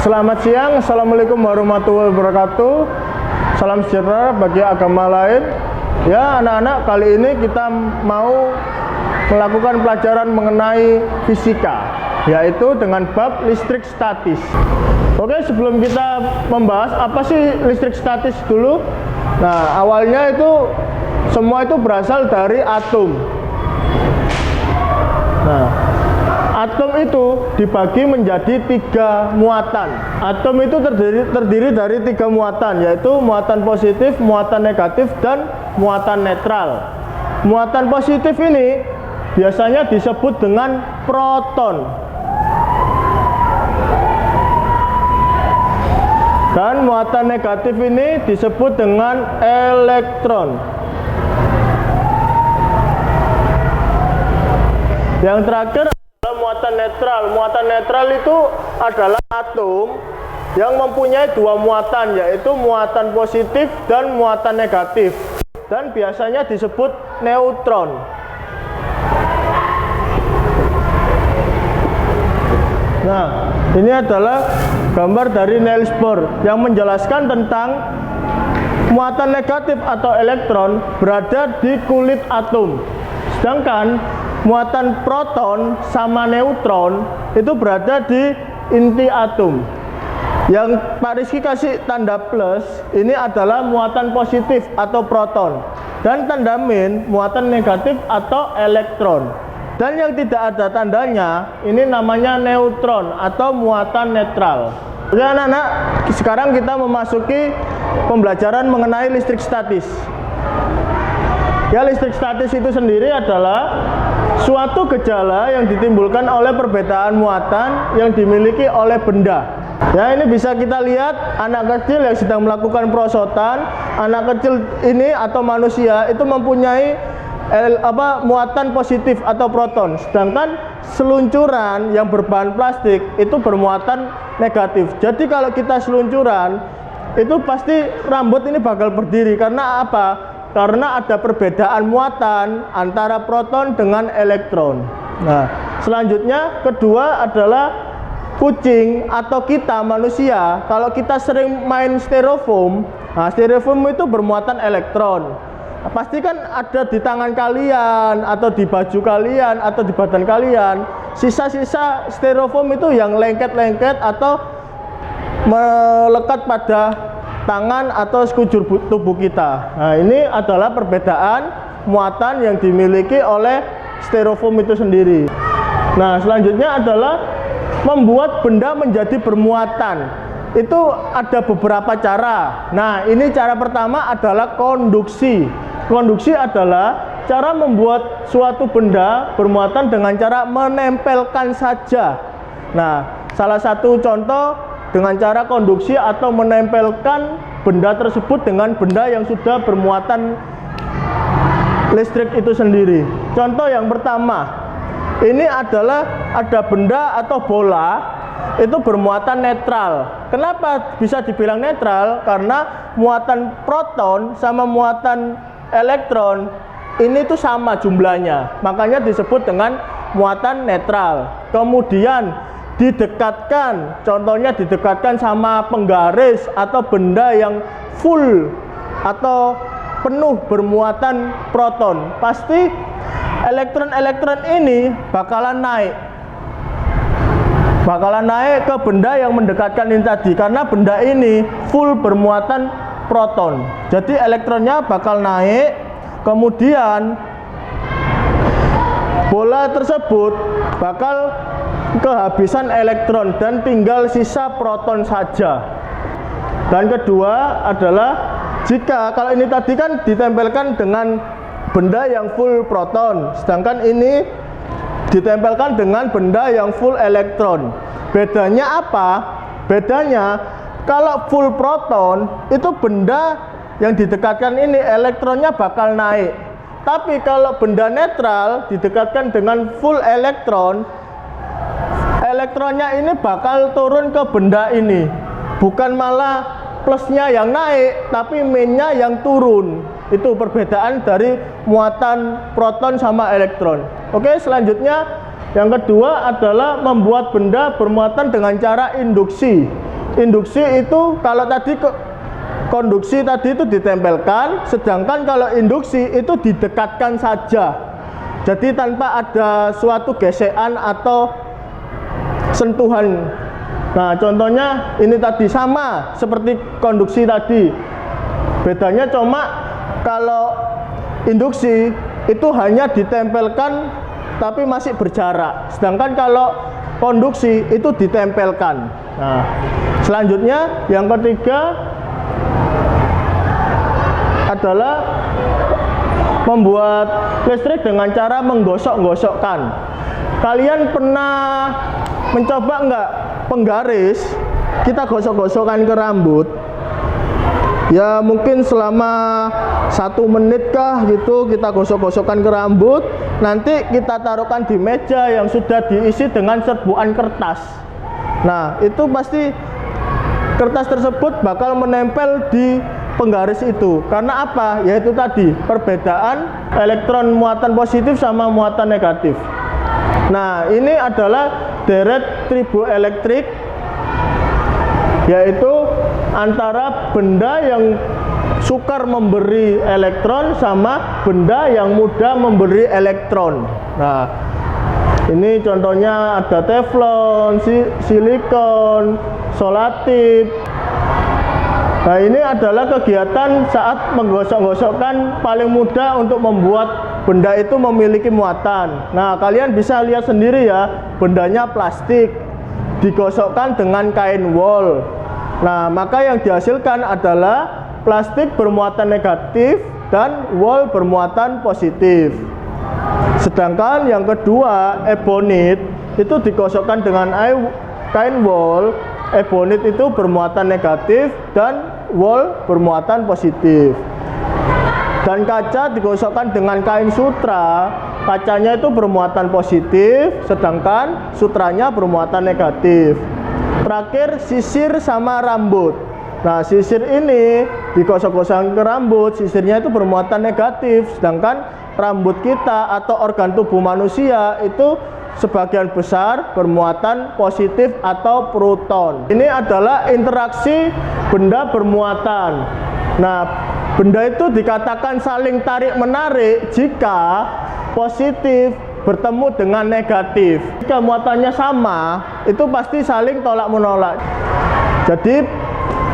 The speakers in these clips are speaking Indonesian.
Selamat siang, Assalamualaikum warahmatullahi wabarakatuh. Salam sejahtera bagi agama lain. Ya anak-anak, kali ini kita mau melakukan pelajaran mengenai fisika, yaitu dengan bab listrik statis. Oke, sebelum kita membahas apa sih listrik statis dulu. Nah, awalnya itu semua itu berasal dari atom. Nah, atom itu dibagi menjadi 3 muatan. Atom itu terdiri dari 3 muatan, yaitu muatan positif, muatan negatif, dan muatan netral. Muatan positif ini biasanya disebut dengan proton. Dan muatan negatif ini disebut dengan elektron. Yang terakhir adalah muatan netral. Muatan netral itu adalah atom yang mempunyai 2 muatan, yaitu muatan positif dan muatan negatif, dan biasanya disebut neutron. Nah, ini adalah gambar dari Niels Bohr yang menjelaskan tentang muatan negatif atau elektron berada di kulit atom, sedangkan muatan proton sama neutron itu berada di inti atom. Yang Pak Rizky kasih tanda plus ini adalah muatan positif atau proton, dan tanda min muatan negatif atau elektron. Dan yang tidak ada tandanya ini namanya neutron atau muatan netral. Oke anak-anak, sekarang kita memasuki pembelajaran mengenai listrik statis. Ya, listrik statis itu sendiri adalah suatu gejala yang ditimbulkan oleh perbedaan muatan yang dimiliki oleh benda. Ya, ini bisa kita lihat anak kecil yang sedang melakukan perosotan. Anak kecil ini atau manusia itu mempunyai muatan positif atau proton, sedangkan seluncuran yang berbahan plastik itu bermuatan negatif. Jadi kalau kita seluncuran itu pasti rambut ini bakal berdiri. Karena apa? Karena ada perbedaan muatan antara proton dengan elektron. Nah, selanjutnya kedua adalah kucing atau kita manusia. Kalau kita sering main styrofoam, nah styrofoam itu bermuatan elektron. Nah, pasti kan ada di tangan kalian atau di baju kalian atau di badan kalian sisa-sisa styrofoam itu yang lengket-lengket atau melekat pada tangan atau sekujur tubuh kita. Nah, ini adalah perbedaan muatan yang dimiliki oleh styrofoam itu sendiri. Nah, selanjutnya adalah membuat benda menjadi bermuatan. Itu ada beberapa cara. Nah, ini cara pertama adalah konduksi. Konduksi adalah cara membuat suatu benda bermuatan dengan cara menempelkan saja. Nah, salah satu contoh dengan cara konduksi atau menempelkan benda tersebut dengan benda yang sudah bermuatan listrik itu sendiri. Contoh yang pertama, ini adalah ada benda atau bola itu bermuatan netral. Kenapa bisa dibilang netral? Karena muatan proton sama muatan elektron ini tuh sama jumlahnya, makanya disebut dengan muatan netral. Kemudian didekatkan, contohnya didekatkan sama penggaris atau benda yang full atau penuh bermuatan proton, pasti elektron-elektron ini bakalan naik ke benda yang mendekatkan ini tadi, karena benda ini full bermuatan proton. Jadi elektronnya bakal naik, kemudian bola tersebut bakal kehabisan elektron dan tinggal sisa proton saja. Dan kedua adalah jika kalau ini tadi kan ditempelkan dengan benda yang full proton, sedangkan ini ditempelkan dengan benda yang full elektron. Bedanya apa? Bedanya kalau full proton itu benda yang didekatkan ini elektronnya bakal naik. Tapi kalau benda netral didekatkan dengan full elektron, elektronnya ini bakal turun ke benda ini. Bukan malah plusnya yang naik, tapi minnya yang turun. Itu perbedaan dari muatan proton sama elektron. Oke, selanjutnya yang kedua adalah membuat benda bermuatan dengan cara induksi. induksi itu kalau tadi konduksi tadi itu ditempelkan, sedangkan kalau induksi itu didekatkan saja. Jadi tanpa ada suatu gesekan atau sentuhan. Nah, contohnya ini tadi sama seperti konduksi tadi. Bedanya cuma kalau induksi itu hanya ditempelkan tapi masih berjarak. Sedangkan kalau konduksi itu ditempelkan. Nah, selanjutnya yang ketiga adalah membuat listrik dengan cara menggosok-gosokkan. Kalian pernah mencoba enggak penggaris kita gosok-gosokkan ke rambut? Ya mungkin selama 1 menit kah gitu kita gosok-gosokkan ke rambut. Nanti kita taruhkan di meja yang sudah diisi dengan serbuan kertas. Nah, itu pasti kertas tersebut bakal menempel di penggaris itu. Karena apa? Yaitu tadi perbedaan elektron muatan positif sama muatan negatif. Nah, ini adalah deret triboelektrik, yaitu antara benda yang sukar memberi elektron sama benda yang mudah memberi elektron. Nah, ini contohnya ada teflon, silikon, solatip. Nah, ini adalah kegiatan saat menggosok-gosokkan paling mudah untuk membuat benda itu memiliki muatan. Nah, kalian bisa lihat sendiri ya, bendanya plastik, digosokkan dengan kain wol. Nah, maka yang dihasilkan adalah plastik bermuatan negatif dan wol bermuatan positif. Sedangkan yang kedua, ebonit, itu digosokkan dengan kain wol. Ebonit itu bermuatan negatif dan wol bermuatan positif. Dan kaca digosokkan dengan kain sutra, kacanya itu bermuatan positif, sedangkan sutranya bermuatan negatif. Terakhir, sisir sama rambut. Nah, sisir ini digosok-gosok ke rambut, sisirnya itu bermuatan negatif, sedangkan rambut kita atau organ tubuh manusia itu sebagian besar bermuatan positif atau proton. Ini adalah interaksi benda bermuatan. Nah, benda itu dikatakan saling tarik-menarik jika positif bertemu dengan negatif. Jika muatannya sama, itu pasti saling tolak-menolak. Jadi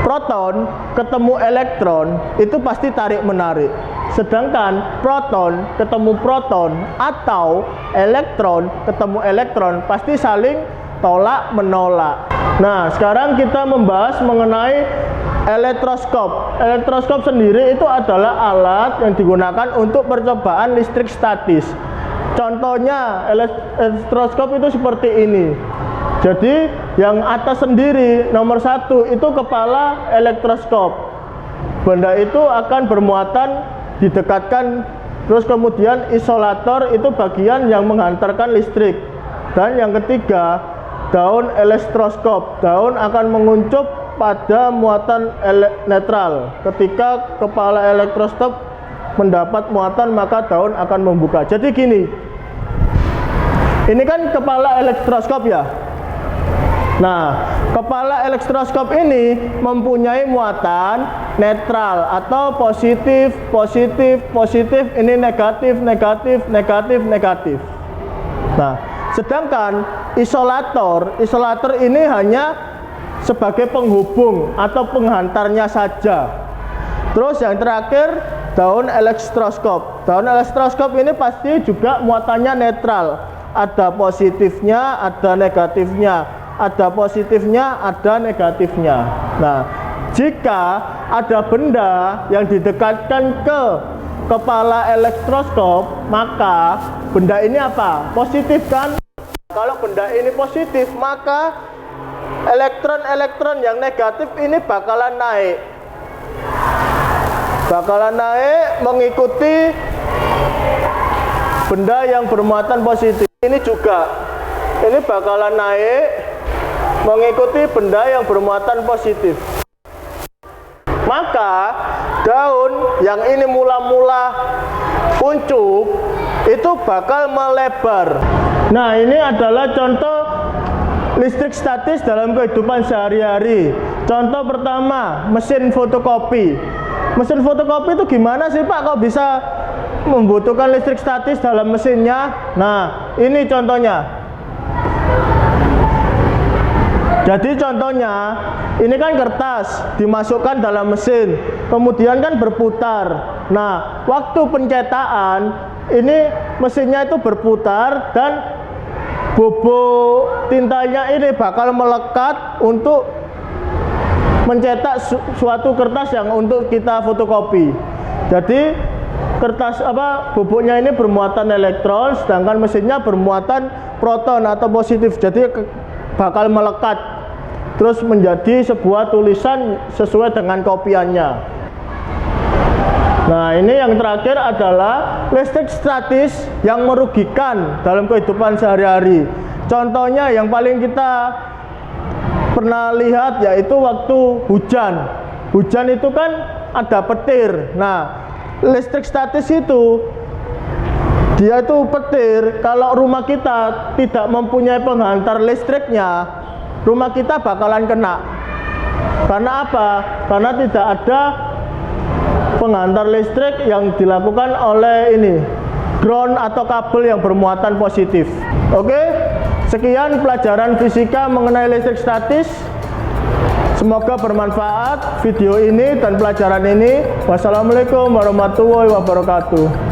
proton ketemu elektron itu pasti tarik-menarik. Sedangkan proton ketemu proton atau elektron ketemu elektron pasti saling tolak-menolak. Nah, sekarang kita membahas mengenai elektroskop. Elektroskop sendiri itu adalah alat yang digunakan untuk percobaan listrik statis. Contohnya elektroskop itu seperti ini. Jadi yang atas sendiri nomor 1 itu kepala elektroskop. Benda itu akan bermuatan didekatkan, terus kemudian isolator itu bagian yang menghantarkan listrik. Dan yang ketiga, daun elektroskop. Daun akan menguncup pada muatan netral. Ketika kepala elektroskop mendapat muatan, maka daun akan membuka. Jadi gini, ini kan kepala elektroskop ya. Nah, kepala elektroskop ini mempunyai muatan netral atau positif, positif, positif. Ini negatif, negatif, negatif, negatif. Nah, sedangkan isolator ini hanya sebagai penghubung atau penghantarnya saja. Terus yang terakhir, daun elektroskop. Daun elektroskop ini pasti juga muatannya netral. Ada positifnya, ada negatifnya. Ada positifnya, ada negatifnya. Nah, jika ada benda yang didekatkan ke kepala elektroskop, maka benda ini apa? Positif kan? Kalau benda ini positif, maka elektron-elektron yang negatif ini bakalan naik. Bakalan naik mengikuti benda yang bermuatan positif. Ini juga, ini bakalan naik mengikuti benda yang bermuatan positif. Maka daun yang ini mula-mula kuncup itu bakal melebar. Nah, ini adalah contoh listrik statis dalam kehidupan sehari-hari. Contoh pertama, mesin fotokopi. Mesin fotokopi itu gimana sih Pak kok bisa membutuhkan listrik statis dalam mesinnya? Nah, ini contohnya. Jadi contohnya, ini kan kertas dimasukkan dalam mesin, kemudian kan berputar. Nah, waktu pencetakan, ini mesinnya itu berputar dan bubuk tintanya ini bakal melekat untuk mencetak suatu kertas yang untuk kita fotokopi. Jadi kertas bubuknya ini bermuatan elektron, sedangkan mesinnya bermuatan proton atau positif. Jadi bakal melekat terus menjadi sebuah tulisan sesuai dengan kopiannya. Nah, ini yang terakhir adalah listrik statis yang merugikan dalam kehidupan sehari-hari. Contohnya yang paling kita pernah lihat yaitu waktu hujan. Hujan itu kan ada petir. Nah, listrik statis itu dia itu petir. Kalau rumah kita tidak mempunyai penghantar listriknya, rumah kita bakalan kena. Karena apa? Karena tidak ada penghantar listrik yang dilakukan oleh ini ground atau kabel yang bermuatan positif. Oke, sekian pelajaran fisika mengenai listrik statis. Semoga bermanfaat video ini dan pelajaran ini. Wassalamualaikum warahmatullahi wabarakatuh.